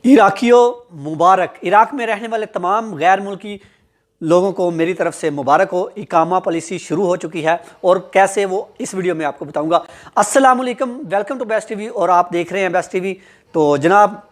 इराकियों मुबारक। Iraq में रहने वाले तमाम गैर मुल्की लोगों को मेरी तरफ से मुबारक हो। इकामा पॉलिसी शुरू हो चुकी है और कैसे वो इस वीडियो में आपको बताऊंगा। अस्सलाम वालेकुम, वेलकम टू बेस्ट टीवी और आप देख रहे हैं बेस्ट टीवी। तो जनाब,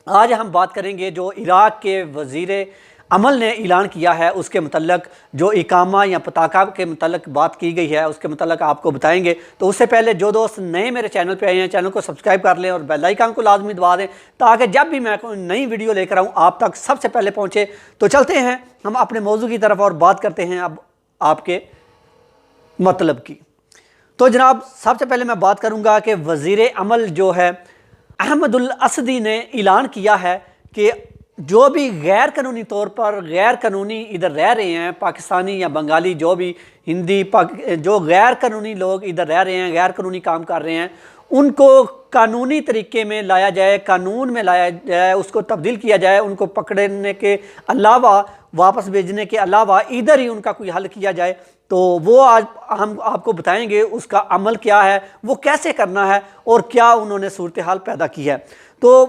आज हम बात करेंगे जो इराक के वज़ीर अमल ने ऐलान किया है उसके मतलब, जो इकामा या पताका के मतलब बात की गई है उसके मतलब आपको बताएंगे। तो उससे पहले जो दोस्त नए मेरे चैनल पे आए हैं, चैनल को सब्सक्राइब कर लें और बेल आइकन को लाजमी दबा दें ताकि जब भी मैं कोई नई वीडियो लेकर आऊँ आप तक सबसे पहले पहुँचे। तो चलते हैं हम अपने मौजू की तरफ और बात करते हैं अब आपके मतलब की। तो जनाब, सबसे पहले मैं बात करूँगा कि वज़ीर अमल जो है अहमदुल असदी ने ऐलान किया है कि जो भी गैर कानूनी तौर पर गैर कानूनी इधर रह रहे हैं, पाकिस्तानी या बंगाली, जो भी हिंदी जो गैर कानूनी लोग इधर रह रहे हैं, गैर कानूनी काम कर रहे हैं, उनको कानूनी तरीके में लाया जाए, कानून में लाया जाए, उसको तब्दील किया जाए। उनको पकड़ने के अलावा, वापस भेजने के अलावा इधर ही उनका कोई हल किया जाए। तो वो आज हम आपको बताएंगे उसका अमल क्या है, वो कैसे करना है और क्या उन्होंने सूरत हाल पैदा की है। तो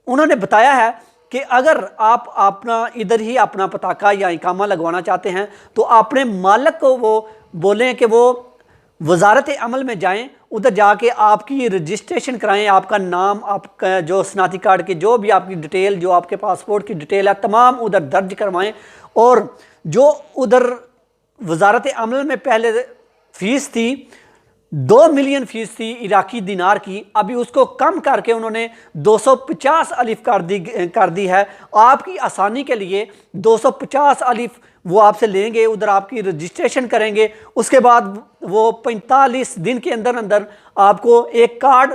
उन्होंने बताया है कि अगर आप अपना इधर ही अपना पताका या इकामा लगवाना चाहते हैं तो अपने मालिक को वो बोलें कि वो वजारत अमल में जाएं, उधर जाके आपकी रजिस्ट्रेशन कराएं, आपका नाम, आपका जो शनाख्ती कार्ड की जो भी आपकी डिटेल, जो आपके पासपोर्ट की डिटेल है, तमाम उधर दर्ज करवाएं। और जो उधर वजारत अमल में पहले फ़ीस थी 2 मिलियन फ़ीस थी इराकी दिनार की, अभी उसको कम करके उन्होंने 250 अलिफ कर दी है। आपकी आसानी के लिए 250 अलिफ वो आपसे लेंगे, उधर आपकी रजिस्ट्रेशन करेंगे। उसके बाद वो 45 दिन के अंदर अंदर आपको एक कार्ड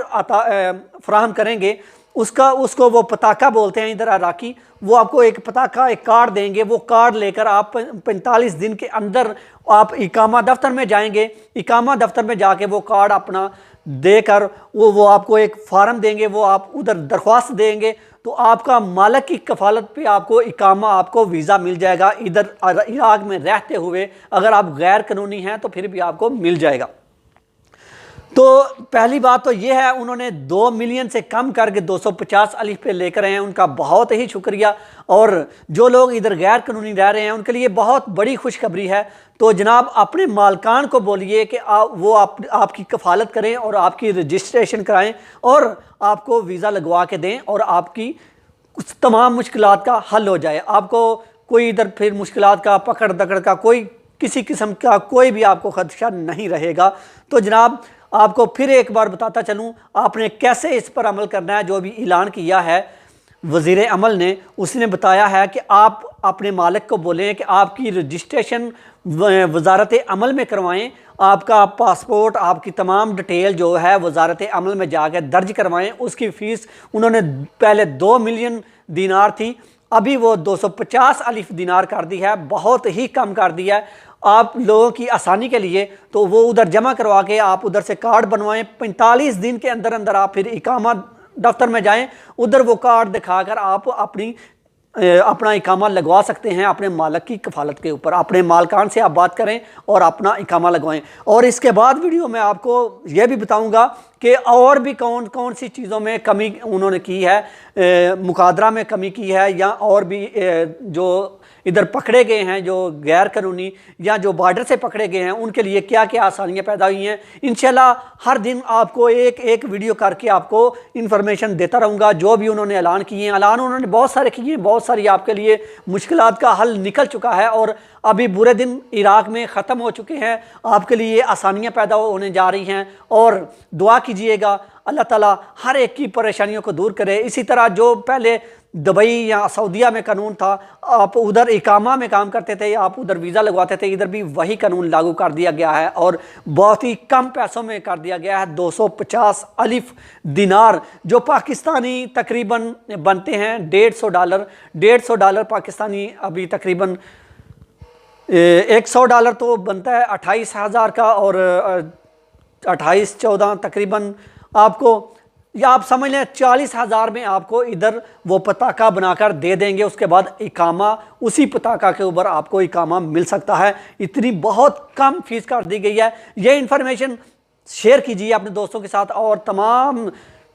फराहम करेंगे। उसको वो पताका बोलते हैं इधर इराकी। वो आपको एक पताका, एक कार्ड देंगे। वो कार्ड लेकर आप 45 दिन के अंदर आप इकामा दफ्तर में जाएंगे। इकामा दफ्तर में जाके वो कार्ड अपना देकर वो आपको एक फार्म देंगे, वो आप उधर दरख्वास्त देंगे तो आपका मालिक की कफालत पे आपको इकामा, आपको वीज़ा मिल जाएगा। इधर इराक में रहते हुए अगर आप गैर कानूनी हैं तो फिर भी आपको मिल जाएगा। तो पहली बात तो ये है, उन्होंने 2 मिलियन से कम करके 250 अलिफ पे लेकर आए हैं, उनका बहुत ही शुक्रिया। और जो लोग इधर गैर कानूनी रह रहे हैं उनके लिए बहुत बड़ी खुशखबरी है। तो जनाब, अपने मालकान को बोलिए कि वो आपकी कफालत करें और आपकी रजिस्ट्रेशन कराएं और आपको वीज़ा लगवा के दें और आपकी कुछ तमाम मुश्किलात का हल हो जाए। आपको कोई इधर फिर मुश्किलात का, पकड़ दकड़ का, कोई किसी किस्म का कोई भी आपको खदशा नहीं रहेगा। तो जनाब, आपको फिर एक बार बताता चलूँ आपने कैसे इस पर अमल करना है। जो भी ऐलान किया है वज़ीर अमल ने, उसने बताया है कि आप अपने मालिक को बोलें कि आपकी रजिस्ट्रेशन वजारत अमल में करवाएं, आपका पासपोर्ट, आपकी तमाम डिटेल जो है वजारत अमल में जाकर दर्ज करवाएं। उसकी फ़ीस उन्होंने पहले 2 मिलियन दिनार थी, अभी वो 250 अलिफ दिनार कर दी है, बहुत ही कम कर दिया है आप लोगों की आसानी के लिए। तो वो उधर जमा करवा के आप उधर से कार्ड बनवाएं। 45 दिन के अंदर अंदर आप फिर इकामा दफ्तर में जाएं, उधर वो कार्ड दिखाकर आप अपना इकामा लगवा सकते हैं अपने मालिक की कफालत के ऊपर। अपने मालकान से आप बात करें और अपना इकामा लगवाएं। और इसके बाद वीडियो में आपको यह भी बताऊंगा कि और भी कौन कौन सी चीज़ों में कमी उन्होंने की है, मुकादरा में कमी की है, या और भी जो इधर पकड़े गए हैं, जो गैर कानूनी या जो बॉर्डर से पकड़े गए हैं, उनके लिए क्या क्या आसानियाँ पैदा हुई हैं। इंशाल्लाह हर दिन आपको एक वीडियो करके आपको इन्फॉर्मेशन देता रहूँगा। जो भी उन्होंने ऐलान किए हैं, ऐलान उन्होंने बहुत सारे किए हैं, बहुत सारी आपके लिए मुश्किलात का हल निकल चुका है और अभी बुरे दिन इराक में ख़त्म हो चुके हैं। आपके लिए आसानियाँ पैदा होने जा रही हैं और दुआ कीजिएगा अल्लाह ताला हर एक की परेशानियों को दूर करे। इसी तरह जो पहले दुबई या सऊदीया में कानून था, आप उधर इकामा में काम करते थे या आप उधर वीज़ा लगवाते थे, इधर भी वही कानून लागू कर दिया गया है और बहुत ही कम पैसों में कर दिया गया है। 250 अलिफ दिनार जो पाकिस्तानी तकरीबन बनते हैं $150। $150 पाकिस्तानी अभी तकरीबन $100 तो बनता है 28,000 का, और 28-14 तकरीबन आपको, या आप समझ लें 40,000 में आपको इधर वो पताका बनाकर दे देंगे। उसके बाद इकामा, उसी पताका के ऊपर आपको इकामा मिल सकता है। इतनी बहुत कम फीस कर दी गई है। ये इन्फॉर्मेशन शेयर कीजिए अपने दोस्तों के साथ और तमाम